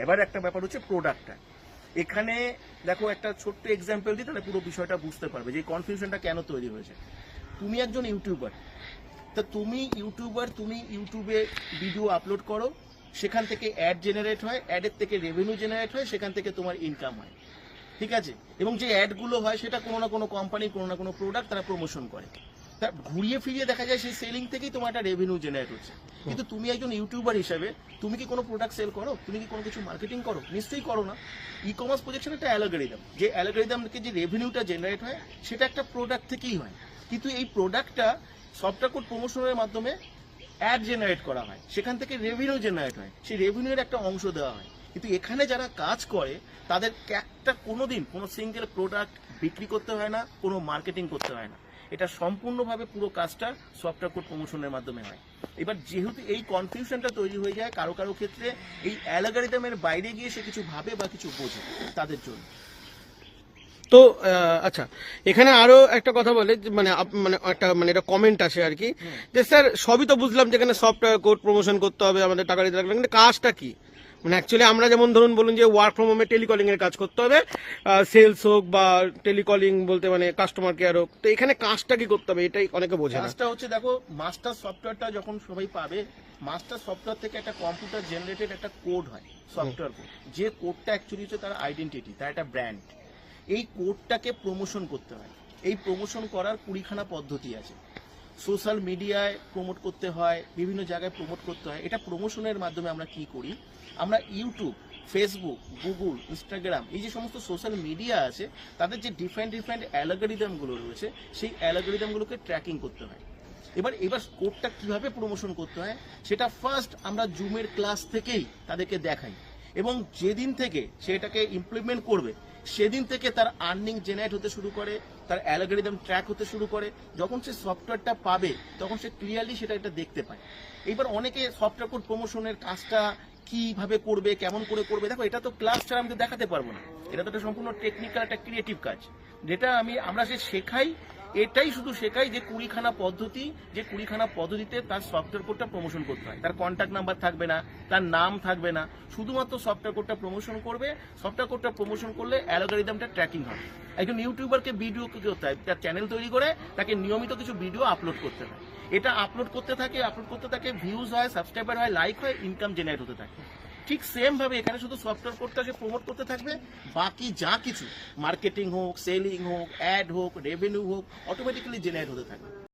এবার একটা ব্যাপার হচ্ছে প্রোডাক্টটা। এখানে দেখো একটা ছোট্ট এক্সাম্পল দিই, তাহলে পুরো বিষয়টা বুঝতে পারবে যে কনফিউশনটা কেন তৈরি হয়েছে। তুমি একজন ইউটিউবার, তা তুমি ইউটিউবে ভিডিও আপলোড করো, সেখান থেকে অ্যাড জেনারেট হয়, অ্যাডের থেকে রেভিনিউ জেনারেট হয়, সেখান থেকে তোমার ইনকাম হয়, ঠিক আছে। এবং যে অ্যাডগুলো হয় সেটা কোনো না কোনো কোম্পানি, কোনো না কোনো প্রোডাক্ট তারা প্রমোশন করে, তা ঘুরিয়ে ফিরিয়ে দেখা যায় সেই সেলিং থেকেই তোমার একটা রেভিনিউ জেনারেট হচ্ছে। কিন্তু তুমি একজন ইউটিউবার হিসেবে তুমি কি কোনো প্রোডাক্ট সেল করো? তুমি কি কোনো কিছু মার্কেটিং করো? নিশ্চয়ই করো না। ই কমার্স প্রজেকশন একটা অ্যালগরিদম, যে অ্যালগরিদম থেকে যে রেভিনিউটা জেনারেট হয় সেটা একটা প্রোডাক্ট থেকেই হয়। কিন্তু এই প্রোডাক্টটা সফটওয়্যার কোড প্রমোশনের মাধ্যমে অ্যাড জেনারেট করা হয়, সেখান থেকে রেভিনিউ জেনারেট হয়, সেই রেভিনিউর একটা অংশ দেওয়া হয়। কিন্তু এখানে যারা কাজ করে তাদের একটা কোনোদিন কোনো সিঙ্গেল প্রোডাক্ট বিক্রি করতে হয় না, কোনো মার্কেটিং করতে হয় না। এটা সম্পূর্ণভাবে পুরো কাজটা সফটওয়্যার কোড প্রমোশনের মাধ্যমে হয়। এবার যেহেতু এই কনফিউশনটা তৈরি হয়ে যায় কারো কারো ক্ষেত্রে, এই অ্যালগরিদমের বাইরে গিয়ে সে কিছু ভাবে বা কিছু বোঝে, তাদের জন্য। তো আচ্ছা, এখানে আরো একটা কথা বলে মানে মানে এটা কমেন্ট আসে আর কি, যে স্যার সবই তো বুঝলাম যেখানে সফটওয়্যার কোড প্রমোশন করতে হবে, আমাদের টাকা দিতে লাগবে, কিন্তু কাজটা কি? মানে অ্যাকচুয়ালি আমরা যেমন ধরুন বলুন যে ওয়ার্ক ফ্রম হোমে টেলিকলিং এর কাজ করতে হবে, সেলস হোক বা টেলিকলিং বলতে মানে কাস্টমার কেয়ার হোক, তো এখানে কাজটা কি করতে হবে এটাই অনেকে বোঝে না। কাজটা হচ্ছে দেখো, মাস্টার সফটওয়্যারটা যখন সবাই পাবে, মাস্টার সফটওয়্যার থেকে একটা কম্পিউটার জেনারেটেড একটা কোড হয়, সফটওয়্যার কোড, যে কোডটা অ্যাকচুয়ালি হচ্ছে তার আইডেন্টিটি, তার একটা ব্র্যান্ড। এই কোডটাকে প্রমোশন করতে হয়। এই প্রমোশন করার 20খানা পদ্ধতি আছে। সোশ্যাল মিডিয়ায় প্রমোট করতে হয়, বিভিন্ন জায়গায় প্রমোট করতে হয়। এটা প্রমোশনের মাধ্যমে আমরা কি করি, আমরা ইউটিউব, ফেসবুক, গুগল, ইনস্টাগ্রাম, এই যে সমস্ত সোশ্যাল মিডিয়া আছে তাদের যে ডিফারেন্ট অ্যালগরিদমগুলো রয়েছে, সেই অ্যালগরিদমগুলোকে ট্র্যাকিং করতে হয়। এবার কোডটা কিভাবে প্রমোশন করতে হয় সেটা ফার্স্ট আমরা জুমের ক্লাস থেকেই তাদেরকে দেখাই, এবং যেদিন থেকে সেটাকে ইমপ্লিমেন্ট করবে সেদিন থেকে তার আর্নিং জেনারেট হতে শুরু করে, তার অ্যালগরিদম ট্র্যাক হতে শুরু করে। যখন সে সফটওয়্যারটা পাবে তখন সে ক্লিয়ারলি এটা দেখতে পায়। এবার অনেকে সফটওয়্যার কোড প্রমোশনের কাজটা কিভাবে করবে, কেমন করে করবে, দেখো এটা তো ক্লাস ছাড়া আমি তো দেখাতে পারবো না। এটা তো একটা সম্পূর্ণ টেকনিক্যাল, একটা ক্রিয়েটিভ কাজ, যেটা আমরা যে শেখাই, এটাই শুধু শেখাই যে 20খানা পদ্ধতি, যে 20খানা পদ্ধতিতে তার সফটওয়্যার কোডটা প্রমোশন করতে হয়। তার কন্ট্যাক্ট নাম্বার থাকবে না, তার নাম থাকবে না, শুধুমাত্র সফটওয়্যার কোডটা প্রমোশন করবে। সফটওয়্যার কোডটা প্রমোশন করলে অ্যালগরিদমটা ট্র্যাকিং হবে। একজন ইউটিউবারকে ভিডিও কি করতে হয়, তার চ্যানেল তৈরি করে তাকে নিয়মিত কিছু ভিডিও আপলোড করতে হয়। এটা আপলোড করতে থাকে, ভিউজ হয়, সাবস্ক্রাইবার হয়, লাইক হয়, ইনকাম জেনারেট হতে থাকে। ঠিক সেম ভাবে এখানে শুধু সফটওয়্যার কোডটাকে প্রমোট করতে থাকবে, বাকি যা কিছু মার্কেটিং হোক, সেলিং হোক, অ্যাড হোক, রেভিনিউ হোক, অটোমেটিক্যালি জেনারেট হতে থাকবে।